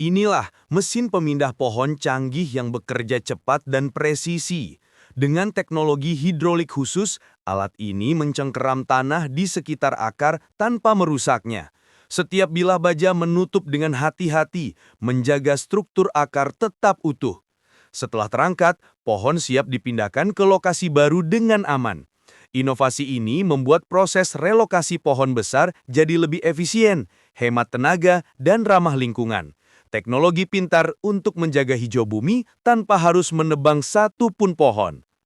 Inilah mesin pemindah pohon canggih yang bekerja cepat dan presisi. Dengan teknologi hidrolik khusus, alat ini mencengkeram tanah di sekitar akar tanpa merusaknya. Setiap bilah baja menutup dengan hati-hati, menjaga struktur akar tetap utuh. Setelah terangkat, pohon siap dipindahkan ke lokasi baru dengan aman. Inovasi ini membuat proses relokasi pohon besar jadi lebih efisien, hemat tenaga, dan ramah lingkungan. Teknologi pintar untuk menjaga hijau bumi tanpa harus menebang satu pun pohon.